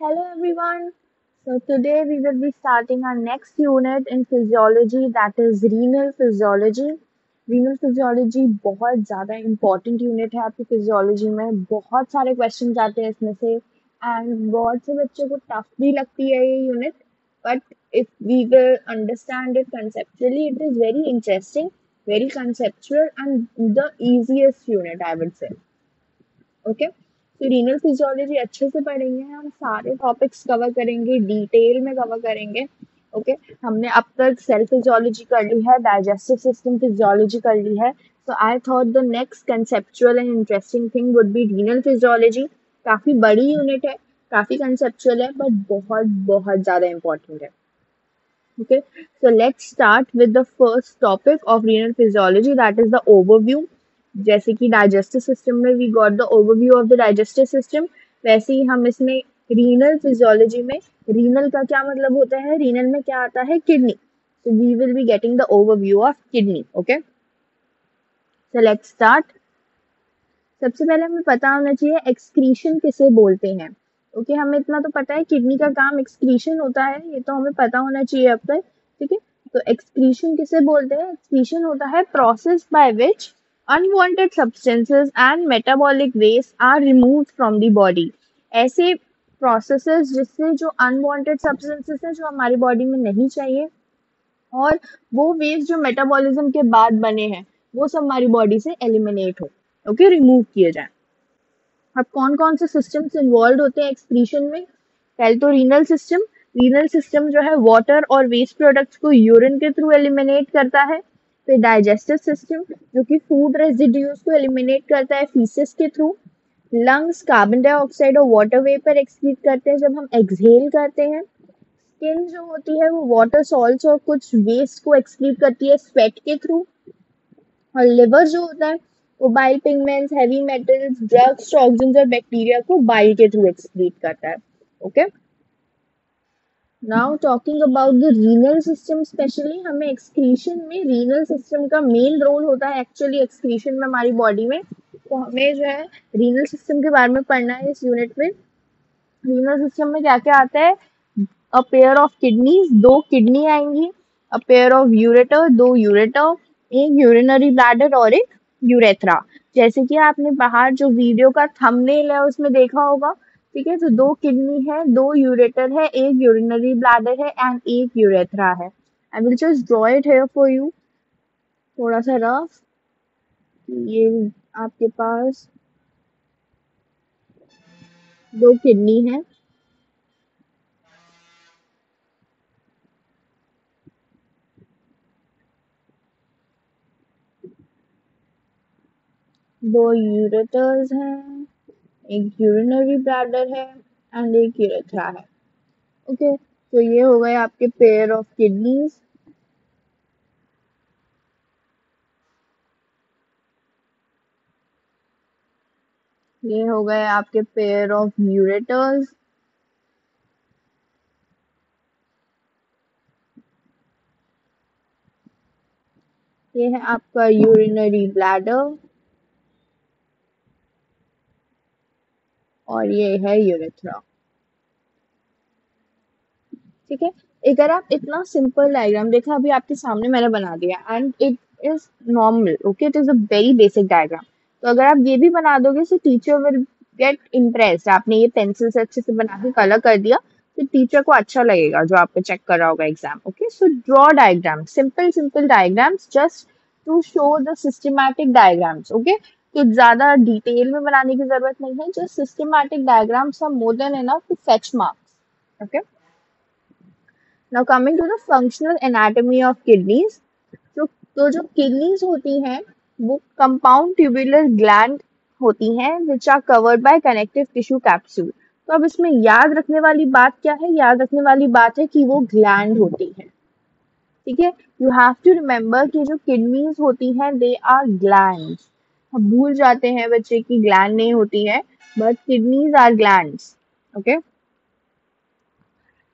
Hello everyone. So today we will be starting our next unit in physiology, that is renal physiology. Renal physiology बहुत ज़्यादा important unit है आपकी physiology में. बहुत सारे questions आते हैं इसमें से and बहुत से बच्चों को tough भी लगती है ये unit. But if we will understand it conceptually, it is very interesting, very conceptual and the easiest unit I would say. Okay तो रीनल फिजियोलॉजी अच्छे से पढ़ेंगे हम सारे टॉपिक्स कवर करेंगे डिटेल में कवर करेंगे ओके हमने अब तक सेल फिजियोलॉजी कर ली है डाइजेस्टिव सिस्टम फिजियोलॉजी कर ली है so I thought the next conceptual and interesting thing would be renal physiology काफी बड़ी यूनिट है काफी कंसेप्चुअल है बट बहुत बहुत ज्यादा इंपॉर्टेंट है okay so let's start with the first topic of renal physiology that is the overview जैसे कि डाइजेस्टिव सिस्टम में we got the overview of the digestive system वैसे ही हम इसमें रीनल फिजियोलॉजी में रीनल का क्या मतलब होता है रीनल में क्या आता है kidney so we will be getting the overview of kidney okay so let's start सबसे पहले हमें पता होना चाहिए एक्सक्रीशन किसे बोलते हैं ओके हमें इतना तो पता है किडनी का काम एक्सक्रीशन होता है ये तो हमें पता होना चाहिए अब तक ठीक है तो एक्सक्रीशन किसे बोलते हैं एक्सक्रीशन होता है process by which unwanted substances and metabolic waste are removed from the body ऐसे प्रोसेसेस जिससे जो अनवांटेड सब्सटेंसेस हैं जो हमारी बॉडी में नहीं चाहिए और वो वेस्ट जो मेटाबॉलिज्म के बाद बने हैं वो सब हमारी बॉडी से एलिमिनेट हो ओके रिमूव किए जाए अब कौन कौन से सिस्टम्स इन्वॉल्व होते हैं एक्सक्रीशन में पहले तो रीनल सिस्टम जो है वाटर और वेस्ट प्रोडक्ट्स को यूरिन के थ्रू एलिमिनेट करता है फिर डाइजेस्टिव सिस्टम जो कि फूड रेजिड्यूज को एलिमिनेट करता है फीसेस के थ्रू लंग्स कार्बन डाइऑक्साइड और वाटर वेपर एक्सक्रीट करते हैं जब हम एक्सहेल करते हैं स्किन जो होती है वो वाटर सॉल्ट्स और कुछ वेस्ट को एक्सक्रीट करती है स्वेट के थ्रू और लिवर जो होता है वो bile pigments heavy metals drugs toxins और बैक्टीरिया को बाइल के थ्रू एक्सक्रीट करता है okay now talking about the renal system specially हमें एक्सक्रीशन में रीनल सिस्टम का मेन रोल होता है एक्चुअली एक्सक्रीशन में हमारी बॉडी में तो हमें जो है रीनल सिस्टम के बारे में पढ़ना है इस यूनिट में रीनल सिस्टम में क्या क्या आता है अ पेयर ऑफ किडनीज दो किडनी आएंगी अ पेयर ऑफ यूरेटर दो यूरेटर एक यूरिनरी ब्लैडर और एक यूरेथ्रा जैसे कि आपने बाहर जो वीडियो का थंबनेल है उसमें देखा होगा ठीक है तो दो किडनी है दो यूरेटर है एक यूरिनरी ब्लैडर है एंड एक यूरेथ्रा है I will just draw it here for you थोड़ा सा रफ ये आपके पास दो किडनी है दो यूरेटर्स हैं एक यूरिनरी ब्लैडर है एंड एक यूरेथ्रा है ओके तो ये हो गए आपके पेयर ऑफ किडनीज ये हो गए आपके पेयर ऑफ यूरेटर्स ये है आपका यूरिनरी ब्लैडर और ये है यूरेथ्रा ठीक है अगर आप इतना सिंपल डायग्राम देखा अभी आपके सामने मैंने बना दिया and it is normal okay it is a very basic diagram तो अगर आप ये भी बना दोगे तो टीचर विल गेट इम्प्रेस्ड आपने ये पेंसिल से अच्छे से बना के कलर कर दिया तो टीचर को अच्छा लगेगा जो आपको चेक कर रहा होगा exam okay so draw diagram simple simple diagrams just to show the systematic diagrams okay तो ज्यादा डिटेल में बनाने की जरूरत नहीं है just systematic diagrams are more than enough to fetch marks okay now coming to the functional anatomy of kidneys तो जो किडनीज होती हैं वो कंपाउंड ट्यूबुलर ग्लैंड होती हैं which are covered by connective tissue capsule तो अब इसमें याद रखने वाली बात क्या है याद रखने वाली बात है कि वो ग्लैंड होती है ठीक है यू हैव टू रिमेम्बर कि जो किडनीज होती हैं दे आर ग्लैंड्स हम भूल जाते हैं बच्चे की ग्लैंड नहीं होती है but kidneys are glands okay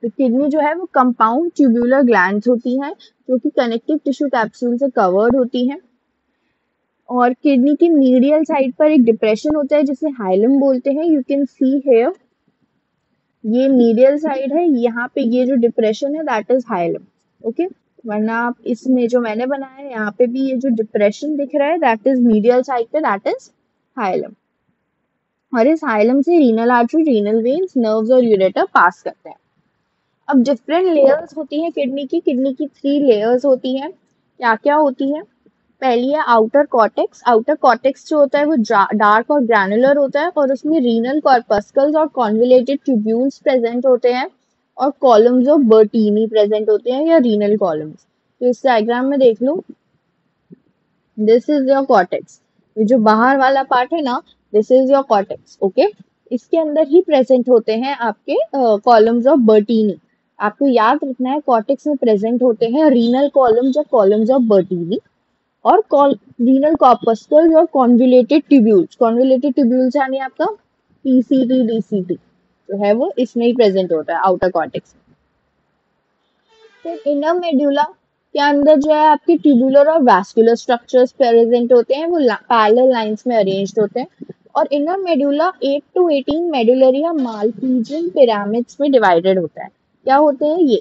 तो किडनी जो है वो कंपाउंड ट्यूबुलर ग्लैंड्स होती हैं जो कि कनेक्टिव टिश्यू कैप्सूल से कवर्ड होती हैं और किडनी की मीडियल साइड पर एक डिप्रेशन होता है जिसे हाइलम बोलते हैं यू कैन सी हेयर ये मीडियल साइड है, यहाँ पे ये जो डिप्रेशन है दैट इज हाइलम। ओके, वरना आप इसमें जो मैंने बनाया है यहाँ पे भी ये जो डिप्रेशन दिख रहा है दैट इज मीडियल साइड पे, दैट इज हाइलम। और इस हाइलम से renal artery, renal veins, nerves और यूरेटर पास करते हैं। अब डिफरेंट लेयर्स होती हैं किडनी की 3 लेयर्स होती हैं। क्या क्या होती है? पहली है आउटर कॉर्टेक्स। आउटर कॉर्टेक्स जो होता है वो डार्क और ग्रैनुलर होता है और उसमें रीनल कॉर्पस्कल्स और कॉन्वुलेटेड ट्यूब्यूल्स प्रेजेंट होते हैं और कॉलम्स ऑफ बर्टीनी प्रेजेंट होते हैं या रीनल कॉलम्स। तो इस डायग्राम में देख लो, दिस इज योर कॉर्टेक्स। ये जो बाहर वाला पार्ट है ना, this is your cortex. Okay, इसके अंदर ही प्रेजेंट होते हैं आपके कॉलम्स ऑफ बर्टीनी। आपको याद रखना है कॉर्टेक्स में प्रेजेंट होते हैं रीनल कॉलम्स और कॉलम्स ऑफ बर्टीनी और रीनल कॉर्पस्कल्स और कॉन्वुलेटेड ट्यूब्यूल्स। कॉन्वुलेटेड ट्यूब्यूल्स यानी आपका पीसीटी डीसीटी जो है वो इसमें ही प्रेजेंट होता है आउटर कॉर्टेक्स में। फिर इनर मेड्यूला के अंदर जो है आपके ट्यूबुलर और वैस्कुलर स्ट्रक्चर्स प्रेजेंट होते हैं, वो पैरेलल लाइंस में अरेंज्ड होते हैं। और इनर मेड्यूला 8 to 18 मेडुलरी या मालपीजियन पिरामिड्स में डिवाइडेड होता है। क्या होते हैं ये?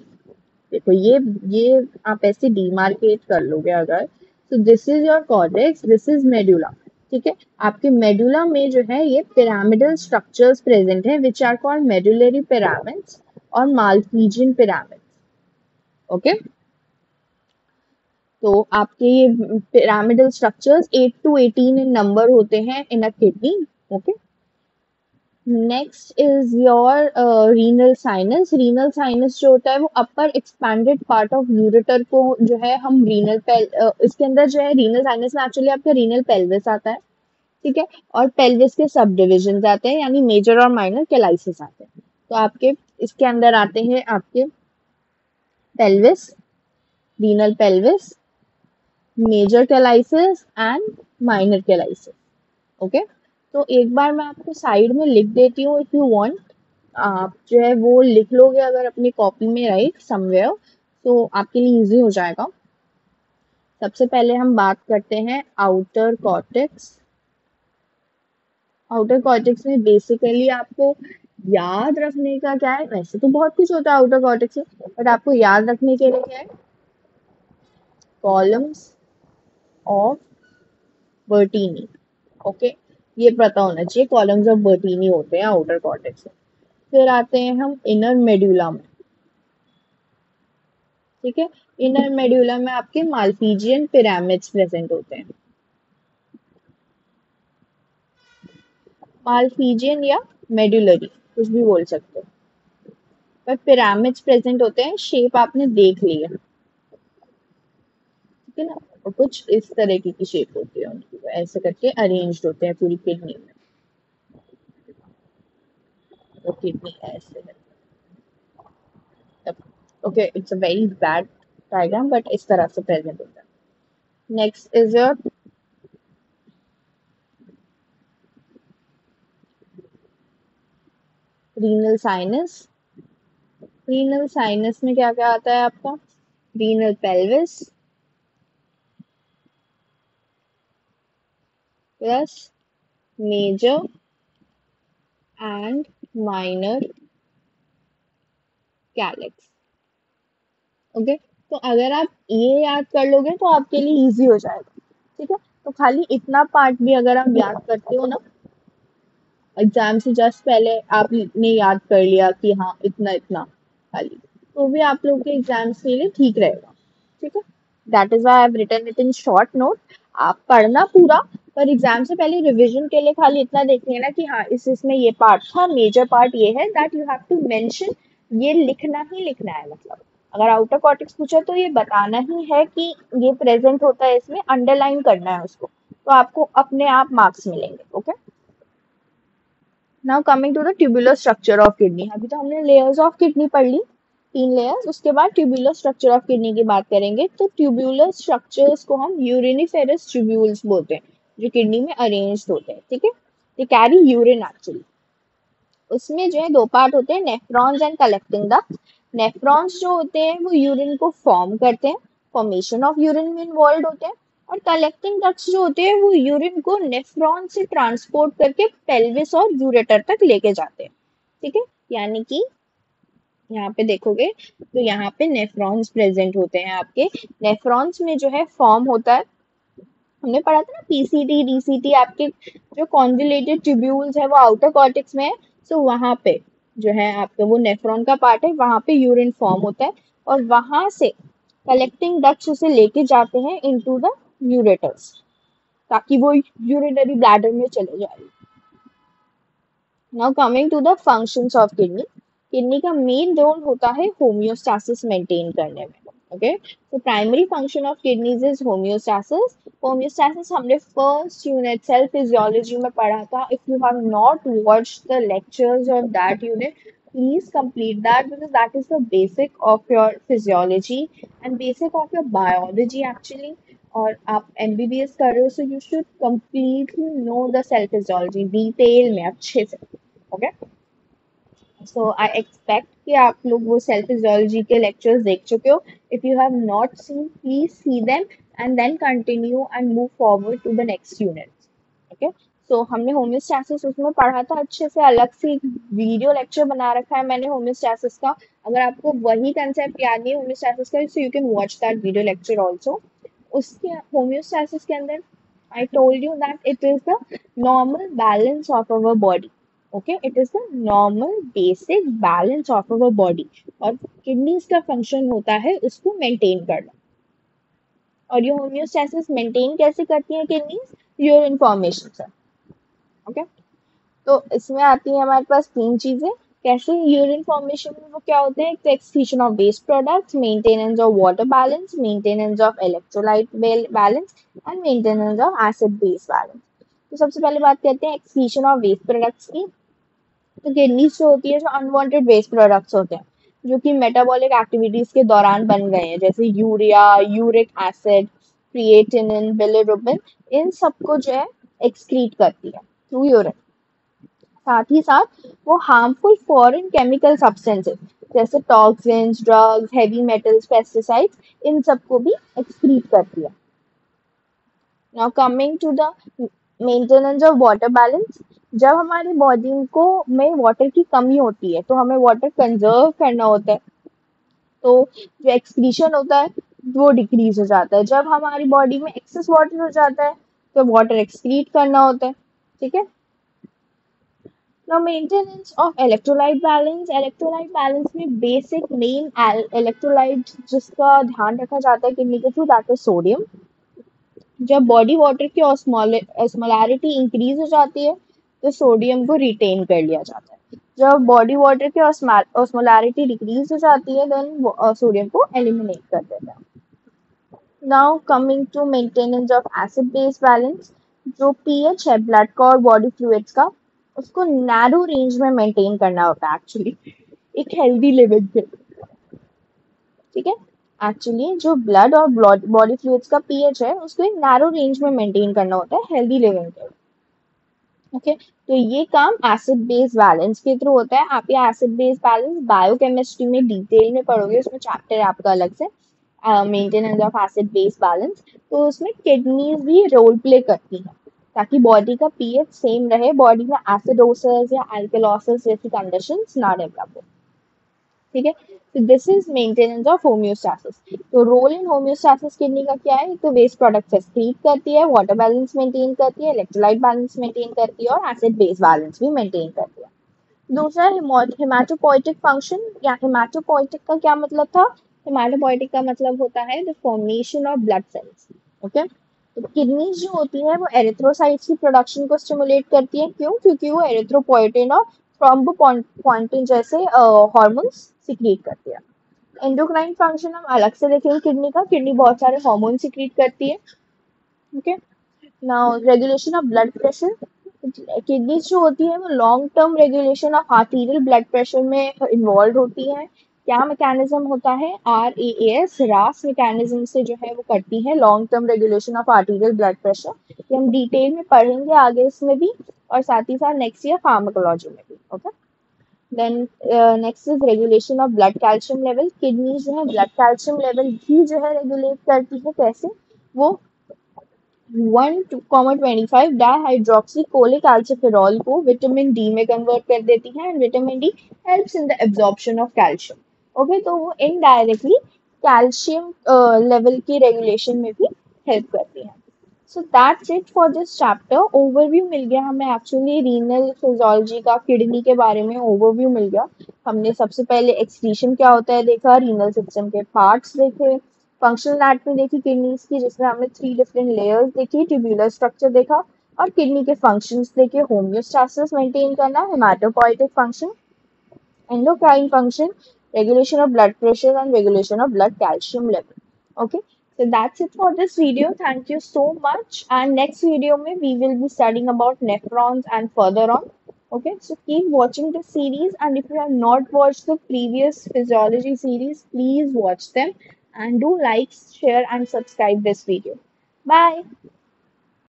देखो ये आप ऐसे डिमार्केट कर लोगे अगर, तो this is your cortex, this is medulla. ठीक है, आपके मेडुला में जो है ये पिरामिडल स्ट्रक्चर्स प्रेजेंट है which are called medullary pyramids और मालपीजियन पिरामिड्स। ओके, तो आपके ये pyramidal structures 8 to 18 in number होते हैं in a kidney. Okay, next is your renal sinus. Renal sinus जो होता है वो upper expanded part of ureter को जो है हम इसके अंदर जो है रीनल साइनस में एक्चुअली आपका रीनल पेल्विस आता है। ठीक है, और पेल्विस के सब डिविजन आते हैं यानी मेजर और माइनर कैलाइसिस आते हैं। तो आपके इसके अंदर आते हैं आपके pelvis, renal pelvis, major calyces and minor calyces. Okay, तो एक बार मैं आपको साइड में लिख देती हूँ, इफ यू वांट आप जो है वो लिख लोगे अगर अपनी कॉपी में राइट समवेयर, तो आपके लिए इजी हो जाएगा। सबसे पहले हम बात करते हैं आउटर कॉर्टेक्स। आउटर कॉर्टेक्स में बेसिकली आपको याद रखने का क्या है, वैसे तो बहुत कुछ होता है आउटर कॉर्टेक्स में, बट आपको याद रखने के लिए क्या है, कॉलम्स ऑफ बर्टीनी। ओके, ये पता होना चाहिए, कॉलम्स ऑफ बर्टीनी होते हैं आउटर कॉर्टेक्स में। फिर आते हैं हम इनर मेड्यूला में। ठीक है, इनर मेड्यूला में आपके मालपीजियन पिरामिड्स प्रेजेंट होते हैं। मालपीजियन या मेड्युलरी कुछ भी बोल सकते हो, पर पिरामिड्स प्रेजेंट होते हैं। शेप आपने देख लिया, ठीक है ना, और कुछ इस तरह की शेप होती है उनकी, तो ऐसे करके अरेंज्ड होते हैं पूरी किडनी में। तो किडनी ऐसे है। Okay, it's a very bad diagram but इस तरह से प्रेजेंट होता है। Next is your renal sinus. Renal sinus में क्या क्या आता है आपका, renal pelvis plus major and minor calyx. Okay, तो अगर आप ये याद कर लोगे तो आपके लिए इजी हो जाएगा। ठीक है, तो खाली इतना पार्ट भी अगर आप याद करते हो ना, एग्जाम से जस्ट पहले आपने याद कर लिया कि हाँ इतना इतना खाली, तो भी आप लोग के एग्जाम्स के लिए ठीक रहेगा। ठीक है, that is why I have written it in short note. आप पढ़ना पूरा, पर एग्जाम से पहले रिवीजन के लिए खाली इतना देख लेना कि हाँ इस इसमें ये पार्ट था, मेजर पार्ट ये है, that you have to mention. ये लिखना ही लिखना है, मतलब अगर आउटर कॉर्टेक्स पूछे तो ये बताना ही है कि ये प्रेजेंट होता है, इसमें अंडरलाइन करना है उसको, तो आपको अपने आप मार्क्स मिलेंगे। Okay, now coming to the tubular structure of kidney. अभी तो हमने लेयर्स ऑफ किडनी पढ़ ली, 3 लेयर्स, उसके बाद ट्यूबुलर स्ट्रक्चर ऑफ किडनी की बात करेंगे। तो ट्यूबुलर स्ट्रक्चर्स को हम यूरिनिफेरस ट्यूब्यूल्स बोलते हैं, जो किडनी में अरेंज्ड होते हैं। ठीक है, दे कैरी यूरिन एक्चुअली। उसमें जो है 2 पार्ट होते हैं, nephrons and collecting duct. Nephrons जो होते हैं वो यूरिन को फॉर्म करते हैं, फॉर्मेशन ऑफ यूरिन में इन्वॉल्व होते हैं। और कलेक्टिंग डक्ट्स जो होते हैं वो यूरिन को नेफ्रॉन से ट्रांसपोर्ट करके पेल्विस और यूरेटर तक लेके जाते हैं। ठीक है, यानी कि यहाँ पे देखोगे तो यहाँ पे नेफ्रॉन्स प्रेजेंट होते हैं आपके। नेफ्रॉन्स में जो है फॉर्म होता है, हमने पढ़ा था ना पीसीटी डीसीटी, आपके जो कॉन्जुलेटेड ट्यूब्यूल्स है वो आउटर कॉर्टेक्स में है। सो वहां पे जो है आपका वो नेफ्रॉन का पार्ट है, वहां पे यूरिन फॉर्म होता है और वहां से कलेक्टिंग डक्ट्स उसे लेके जाते हैं इनटू द यूरेटर्स, ताकि वो यूरिनरी ब्लैडर में चले जाए। Now coming to the functions of kidney. Kidney का मेन रोल होता है होम्योस्टासिस मेंटेन करने में। ओके, तो primary function of kidneys is homeostasis. Homeostasis हमने फर्स्ट यूनिट सेल फिजियोलॉजी में पढ़ा था। If you have not watched the lectures of that unit, please complete that because that is the basic of your physiology and basic of your biology actually. और आप MBBS कर रहे हो, so you should completely know the cell physiology detail में अच्छे से। Okay, so I expect कि आप लोग वो सेल फिजियोलॉजी के लेक्चर्स देख चुके हो। If you have not seen, please see them and then continue and move forward to the next unit. Okay, so हमने होम्योस्टैसिस उसमें पढ़ा था अच्छे से, अलग से एक वीडियो लेक्चर बना रखा है मैंने होम्योस्टैसिस का। अगर आपको वही कंसेप्ट याद नहीं है होम्योस्टैसिस का, so you can watch that video lecture also. उसके होम्योस्टैसिस के अंदर I told you that it is the normal balance of our body. Okay, it is the normal basic balance of our body, और kidneys का function होता है उसको maintain करना। और ये होम्योस्टैसिस मेंटेन कैसे करती है किडनीज? यूरिन फॉर्मेशन से। ओके, तो इसमें आती है हमारे पास तीन चीजें। कैसे यूरिन फॉर्मेशन में वो क्या होते हैं? एक तो excretion of waste products, maintenance of water balance, maintenance of electrolyte balance and maintenance of acid base balance. तो सबसे पहले बात करते हैं एक्सक्रीशन ऑफ वेस्ट प्रोडक्ट्स की। तो किडनीज जो होती है, जो अनवांटेड वेस्ट प्रोडक्ट्स होते हैं जो कि मेटाबॉलिक एक्टिविटीज के दौरान बन गए हैं, जैसे urea, uric acid, creatinine, bilirubin, इन सबको जो है एक्सक्रीट करती है थ्रू यूरिन। साथ ही साथ वो हार्मफुल फॉरेन केमिकल सब्सटेंसेस जैसे toxins, drugs, heavy metals, pesticides, इन सबको भी एक्सक्रीट करती है। Now coming to the maintenance of water balance. जब हमारी बॉडी को में वाटर की कमी होती है तो हमें वाटर कंजर्व करना होता है, तो जो एक्सक्रीशन होता है वो डिक्रीज हो जाता है। जब हमारी बॉडी में एक्सेस वाटर हो जाता है तो वाटर एक्सक्रीट करना होता है। ठीक है, now maintenance of electrolyte balance। electrolyte balance में basic main electrolyte जिसका ध्यान रखा जाता है किडनी के थ्रू, दैट इज सोडियम। जब बॉडी वाटर की ऑस्मोलैरिटी इंक्रीज हो जाती है तो सोडियम को रिटेन कर लिया जाता है। जब बॉडी वाटर की ऑस्मोलैरिटी डिक्रीज हो जाती है देन सोडियम को एलिमिनेट कर देता है। Now coming to maintenance of acid base balance. जो पीएच है ब्लड का और बॉडी फ्लूइड्स का, उसको नैरो रेंज में मेंटेन करना होता है एक्चुअली, एक हेल्दी लेवल पे। ठीक है, एक्चुअली जो ब्लड और बॉडी फ्लूइड्स का पीएच है उसको एक नैरो रेंज में मेंटेन करना होता है हेल्दी लेवल पे। ओके, तो ये काम एसिड बेस बैलेंस के थ्रू होता है। आप ये एसिड बेस बैलेंस बायोकेमिस्ट्री में डिटेल में पढ़ोगे, उसमें चैप्टर है आपका अलग से, maintenance of acid base balance. तो उसमें किडनीज भी रोल प्ले करती है ताकि बॉडी का पीएच सेम रहे, बॉडी में एसिडोसिस या अल्कलोसिस जैसी कंडीशंस ना डेवलप हो। ठीक है, तो this is maintenance of homeostasis. तो रोल इन होम्योस्टैसिस किडनी का क्या है? तो वेस्ट प्रोडक्ट एक्सक्रीट करती है, वाटर बैलेंस मेंटेन करती है, इलेक्ट्रोलाइट बैलेंस मेंटेन करती है और एसिड बेस बैलेंस भी मेंटेन करती है। दूसरा हेमाटोपोइटिक फंक्शन, या हेमाटोपोइटिक का क्या मतलब था? हेमाटोपोइटिक का मतलब होता है the formation of blood cells. Okay, तो किडनीज जो होती है वो एरिथ्रोसाइट्स की प्रोडक्शन को स्टिमुलेट करती है। क्यों? क्योंकि वो एरिथ्रोपोइटिन और थ्रोम्बोपोइटिन जैसे हार्मोन्स सिक्रीट करती है। एंडोक्राइन फंक्शन हम अलग से देखेंगे किडनी का। किडनी बहुत सारे हार्मोन सिक्रीट करती है। Okay, now regulation of blood pressure. Kidneys जो होती है वो long term regulation of arterial blood pressure में इन्वॉल्व होती है। क्या मैकेनिज्म होता है? RAAS, रास मैकेनिज्म से जो है वो करती है long term regulation of arterial blood pressure. ये हम डिटेल में पढ़ेंगे आगे इसमें भी, और साथ ही साथ नेक्स्ट ईयर फार्माकोलॉजी में भी। Okay, then next is regulation of blood calcium level. Kidney जो है ब्लड कैल्शियम लेवल भी जो है रेगुलेट करती है। कैसे? वो 1,25 डाइहाइड्रोक्सीकोलिकैल्सिफेरॉल को विटामिन डी में कन्वर्ट कर देती है and vitamin D helps in the absorption of calcium. Okay, तो वो इनडायरेक्टली कैल्शियम लेवल की रेगुलेशन में भी हेल्प करती है। So that's it for this chapter. Overview मिल गया हमें एक्चुअली रीनल फिजियोलॉजी का, किडनी के बारे में ओवरव्यू मिल गया। हमने सबसे पहले एक्सक्रीशन क्या होता है देखा, रीनल सिस्टम के पार्ट्स देखे, फंक्शनल एनाटॉमी देखी किडनीज की जिसमें हमने 3 डिफरेंट लेयर्स देखी, ट्यूबुलर स्ट्रक्चर देखा और किडनी के फंक्शंस देखे, होम्योस्टासिस मेंटेन करना, haematopoietic function, endocrine function, regulation of blood pressure, and regulation of blood calcium level. Okay, so that's it for this video. Thank you so much. And next video mein we will be studying about nephrons and further on. Okay, so keep watching this series, and if you have not watched the previous physiology series, please watch them and do like, share, and subscribe this video. Bye.